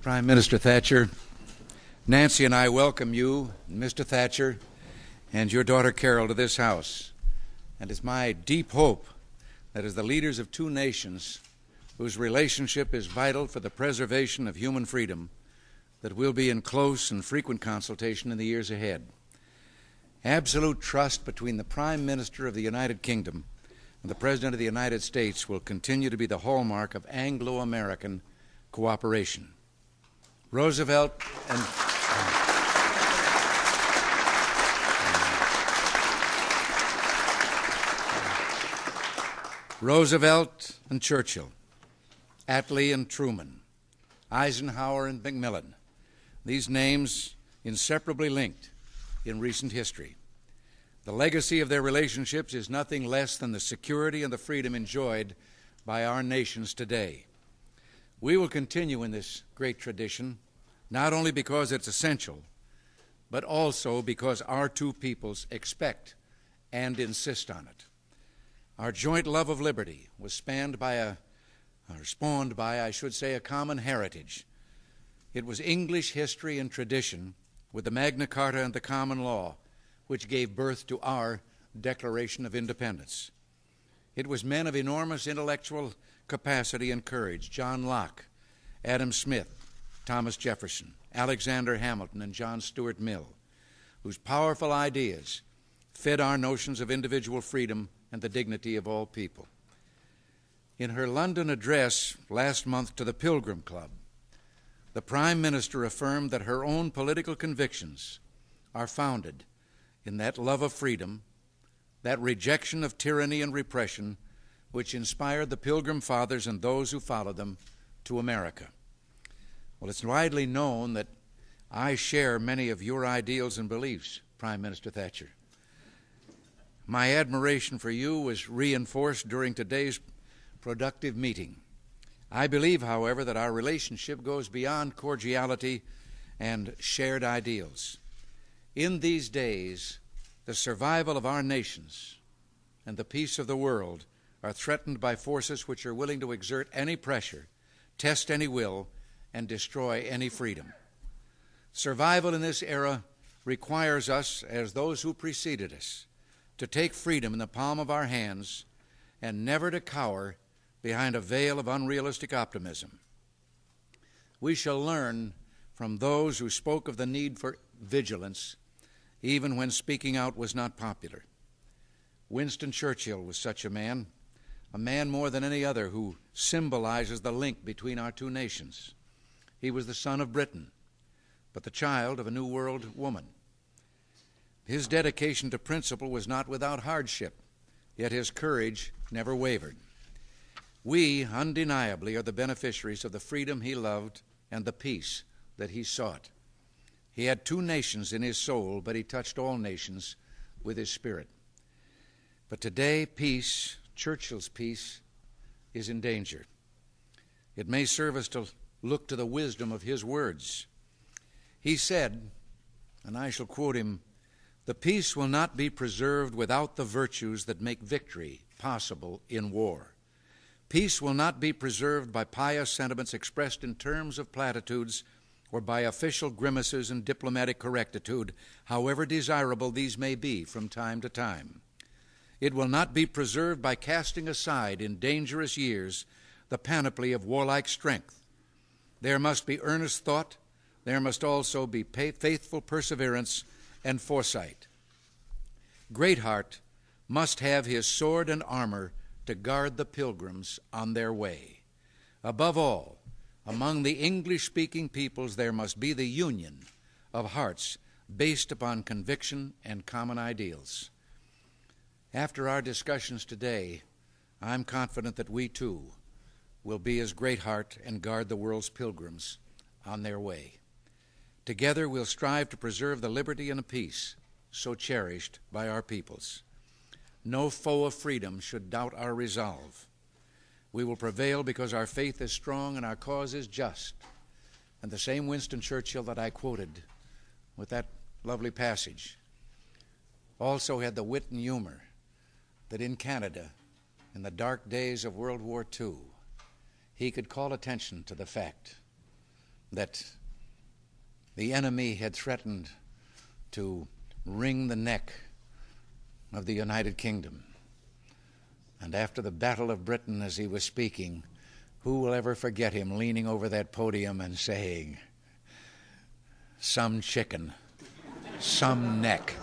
Prime Minister Thatcher, Nancy and I welcome you, Mr. Thatcher, and your daughter Carol to this House. And it's my deep hope that as the leaders of two nations whose relationship is vital for the preservation of human freedom, that we'll be in close and frequent consultation in the years ahead. Absolute trust between the Prime Minister of the United Kingdom and the President of the United States will continue to be the hallmark of Anglo-American cooperation. Roosevelt and Churchill, Attlee and Truman, Eisenhower and Macmillan, these names inseparably linked in recent history. The legacy of their relationships is nothing less than the security and the freedom enjoyed by our nations today. We will continue in this great tradition, not only because it's essential, but also because our two peoples expect and insist on it. Our joint love of liberty was spawned by a common heritage. It was English history and tradition with the Magna Carta and the common law which gave birth to our Declaration of Independence. It was men of enormous intellectual capacity and courage, John Locke, Adam Smith, Thomas Jefferson, Alexander Hamilton, and John Stuart Mill, whose powerful ideas fed our notions of individual freedom and the dignity of all people. In her London address last month to the Pilgrim Club, the Prime Minister affirmed that her own political convictions are founded in that love of freedom, that rejection of tyranny and repression which inspired the Pilgrim Fathers and those who followed them to America. Well, it's widely known that I share many of your ideals and beliefs, Prime Minister Thatcher. My admiration for you was reinforced during today's productive meeting. I believe, however, that our relationship goes beyond cordiality and shared ideals. In these days, the survival of our nations and the peace of the world are threatened by forces which are willing to exert any pressure, test any will, and destroy any freedom. Survival in this era requires us, as those who preceded us, to take freedom in the palm of our hands and never to cower behind a veil of unrealistic optimism. We shall learn from those who spoke of the need for vigilance, even when speaking out was not popular. Winston Churchill was such a man more than any other who symbolizes the link between our two nations. He was the son of Britain, but the child of a New World woman. His dedication to principle was not without hardship, yet his courage never wavered. We, undeniably, are the beneficiaries of the freedom he loved and the peace that he sought. He had two nations in his soul, but he touched all nations with his spirit. But today, peace, Churchill's peace, is in danger. It may serve us to look to the wisdom of his words. He said, and I shall quote him, "The peace will not be preserved without the virtues that make victory possible in war. Peace will not be preserved by pious sentiments expressed in terms of platitudes or by official grimaces and diplomatic correctitude, however desirable these may be from time to time. It will not be preserved by casting aside in dangerous years the panoply of warlike strength. There must be earnest thought. There must also be faithful perseverance and foresight. Greatheart must have his sword and armor to guard the pilgrims on their way. Above all, among the English-speaking peoples there must be the union of hearts based upon conviction and common ideals." After our discussions today, I'm confident that we too will be as Greatheart and guard the world's pilgrims on their way. Together we'll strive to preserve the liberty and the peace so cherished by our peoples. No foe of freedom should doubt our resolve. We will prevail because our faith is strong and our cause is just. And the same Winston Churchill that I quoted with that lovely passage also had the wit and humor that in Canada, in the dark days of World War II, he could call attention to the fact that the enemy had threatened to wring the neck of the United Kingdom. And after the Battle of Britain, as he was speaking, who will ever forget him leaning over that podium and saying, "Some chicken, some neck."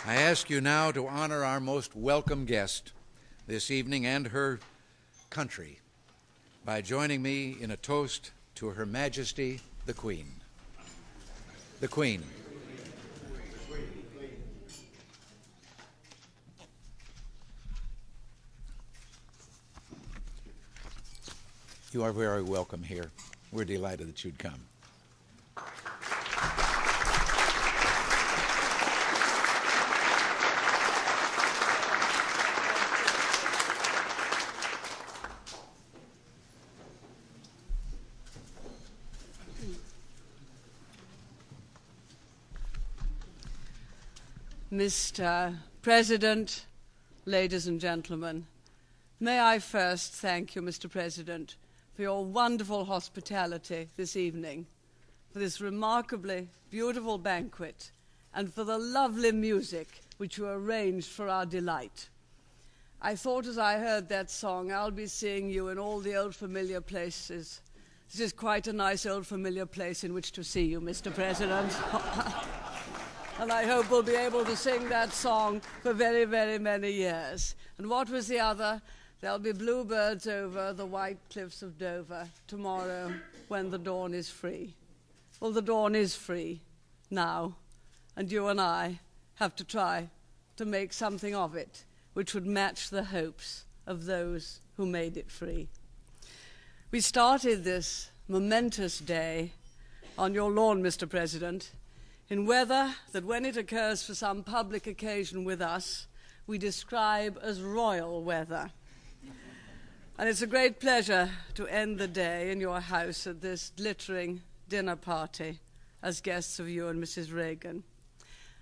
I ask you now to honor our most welcome guest this evening and her country by joining me in a toast to Her Majesty the Queen. The Queen. You are very welcome here. We're delighted that you'd come. Mr. President, ladies and gentlemen, may I first thank you, Mr. President, for your wonderful hospitality this evening, for this remarkably beautiful banquet, and for the lovely music which you arranged for our delight. I thought as I heard that song, I'll be seeing you in all the old familiar places. This is quite a nice old familiar place in which to see you, Mr. President. And I hope we'll be able to sing that song for very, very many years. And what was the other? There'll be bluebirds over the white cliffs of Dover tomorrow when the dawn is free. Well, the dawn is free now, and you and I have to try to make something of it which would match the hopes of those who made it free. We started this momentous day on your lawn, Mr. President, in weather that when it occurs for some public occasion with us, we describe as royal weather. And it's a great pleasure to end the day in your house at this glittering dinner party as guests of you and Mrs. Reagan.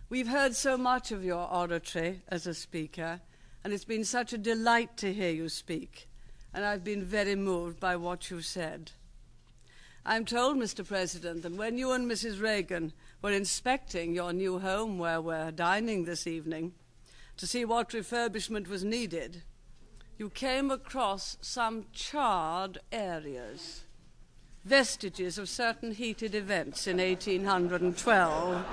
We've heard so much of your oratory as a speaker, and it's been such a delight to hear you speak, and I've been very moved by what you've said. I'm told, Mr. President, that when you and Mrs. Reagan were inspecting your new home where we're dining this evening to see what refurbishment was needed, you came across some charred areas, vestiges of certain heated events in 1812.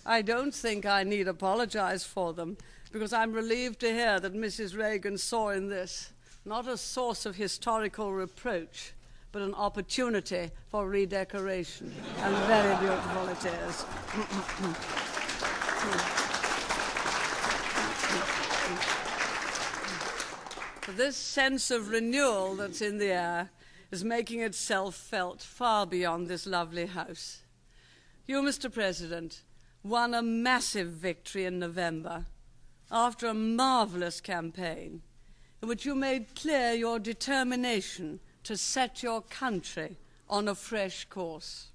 I don't think I need apologize for them, because I'm relieved to hear that Mrs. Reagan saw in this not a source of historical reproach, but an opportunity for redecoration. And very beautiful it is. This sense of renewal that's in the air is making itself felt far beyond this lovely house. You, Mr. President, won a massive victory in November after a marvelous campaign in which you made clear your determination to set your country on a fresh course.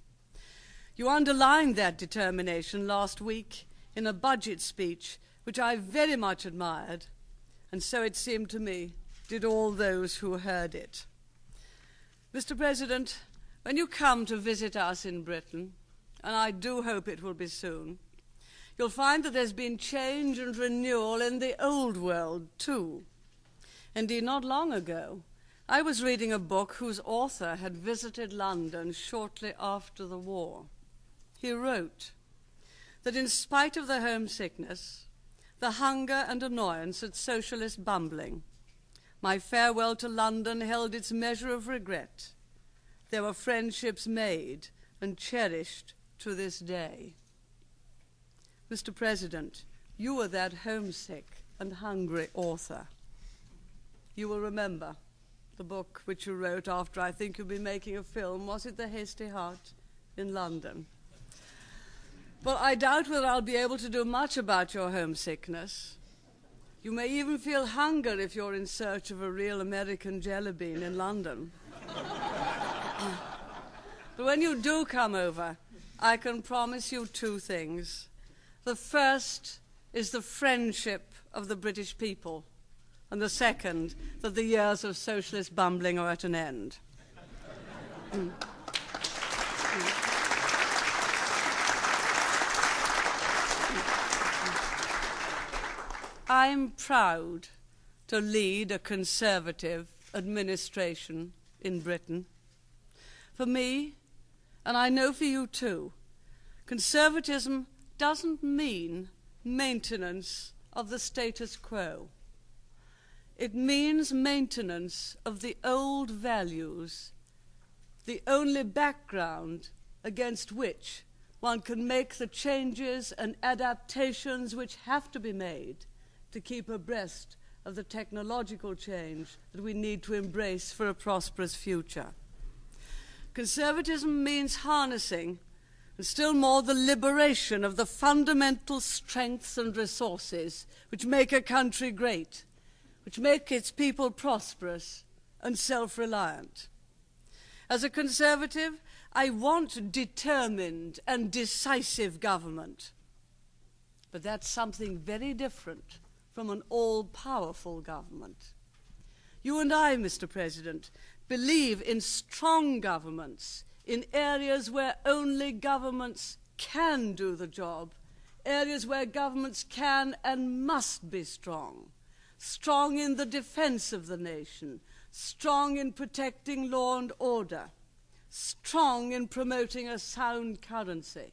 You underlined that determination last week in a budget speech which I very much admired, and so it seemed to me did all those who heard it. Mr. President, when you come to visit us in Britain, and I do hope it will be soon, you'll find that there's been change and renewal in the old world too. Indeed, not long ago, I was reading a book whose author had visited London shortly after the war. He wrote that in spite of the homesickness, the hunger and annoyance at socialist bumbling, my farewell to London held its measure of regret. There were friendships made and cherished to this day. Mr. President, you were that homesick and hungry author. You will remember the book which you wrote after I think you'd been making a film. Was it The Hasty Heart in London? Well, I doubt whether I'll be able to do much about your homesickness. You may even feel hunger if you're in search of a real American jelly bean in London. But when you do come over, I can promise you two things. The first is the friendship of the British people, and the second, that the years of socialist bumbling are at an end. I'm proud to lead a Conservative administration in Britain. For me, and I know for you too, Conservatism doesn't mean maintenance of the status quo. It means maintenance of the old values, the only background against which one can make the changes and adaptations which have to be made to keep abreast of the technological change that we need to embrace for a prosperous future. Conservatism means harnessing, and still more the liberation of the fundamental strengths and resources which make a country great, which make its people prosperous and self-reliant. As a Conservative, I want determined and decisive government. But that's something very different from an all-powerful government. You and I, Mr. President, believe in strong governments in areas where only governments can do the job, areas where governments can and must be strong. Strong in the defense of the nation, strong in protecting law and order, strong in promoting a sound currency.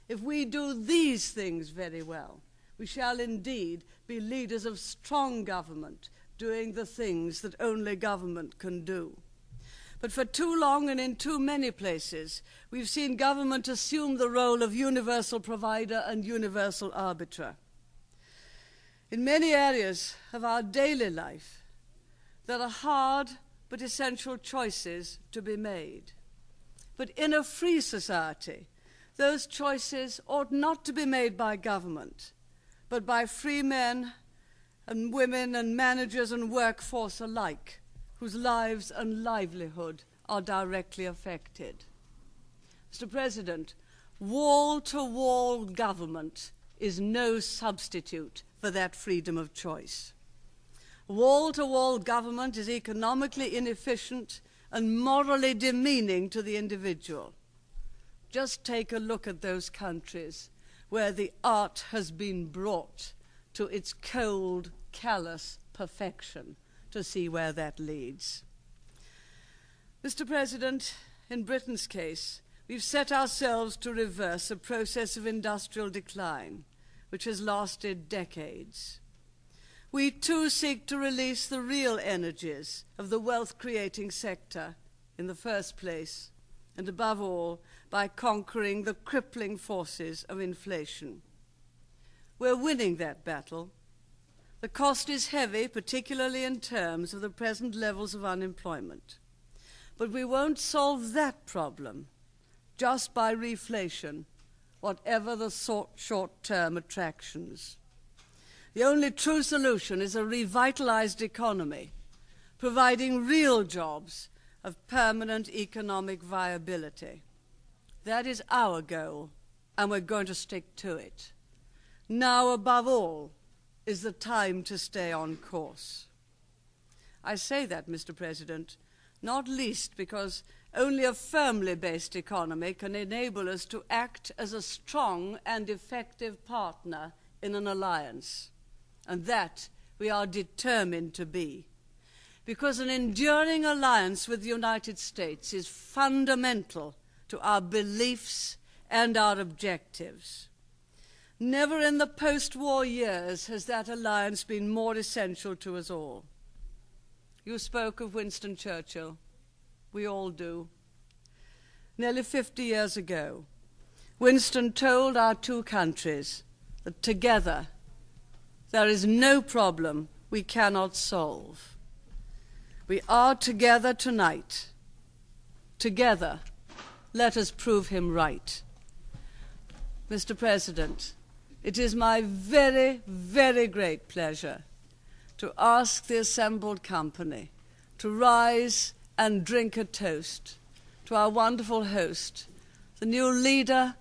If we do these things very well, we shall indeed be leaders of strong government, doing the things that only government can do. But for too long and in too many places, we've seen government assume the role of universal provider and universal arbiter. In many areas of our daily life, there are hard but essential choices to be made. But in a free society, those choices ought not to be made by government, but by free men and women and managers and workforce alike, whose lives and livelihood are directly affected. Mr. President, wall-to-wall government is no substitute for that freedom of choice. Wall-to-wall government is economically inefficient and morally demeaning to the individual. Just take a look at those countries where the art has been brought to its cold, callous perfection to see where that leads. Mr. President, in Britain's case, we've set ourselves to reverse a process of industrial decline which has lasted decades. We too seek to release the real energies of the wealth-creating sector in the first place, and above all, by conquering the crippling forces of inflation. We're winning that battle. The cost is heavy, particularly in terms of the present levels of unemployment. But we won't solve that problem just by reflation, whatever the short-term attractions. The only true solution is a revitalized economy, providing real jobs of permanent economic viability. That is our goal, and we're going to stick to it. Now, above all, is the time to stay on course. I say that, Mr. President, not least because only a firmly based economy can enable us to act as a strong and effective partner in an alliance, and that we are determined to be. Because an enduring alliance with the United States is fundamental to our beliefs and our objectives. Never in the post-war years has that alliance been more essential to us all. You spoke of Winston Churchill. We all do. Nearly 50 years ago, Winston told our two countries that together there is no problem we cannot solve. We are together tonight. Together, let us prove him right. Mr. President, it is my very, very great pleasure to ask the assembled company to rise and drink a toast to our wonderful host, the new leader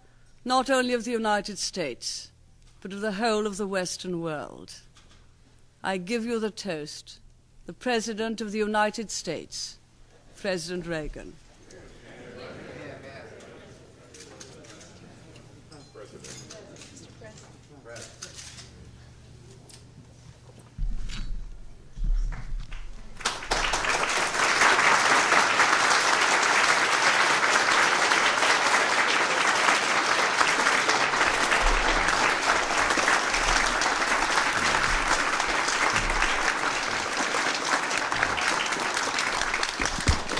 not only of the United States, but of the whole of the Western world. I give you the toast, the President of the United States, President Reagan.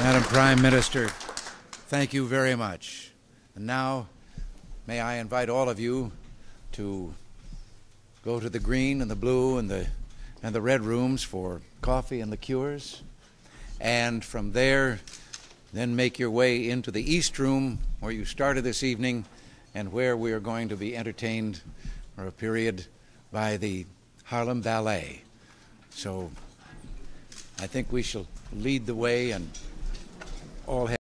Madam Prime Minister, thank you very much. And now, may I invite all of you to go to the green and the blue and the red rooms for coffee and liqueurs, and from there, then make your way into the East Room where you started this evening and where we are going to be entertained for a period by the Harlem Ballet. So I think we shall lead the way and all have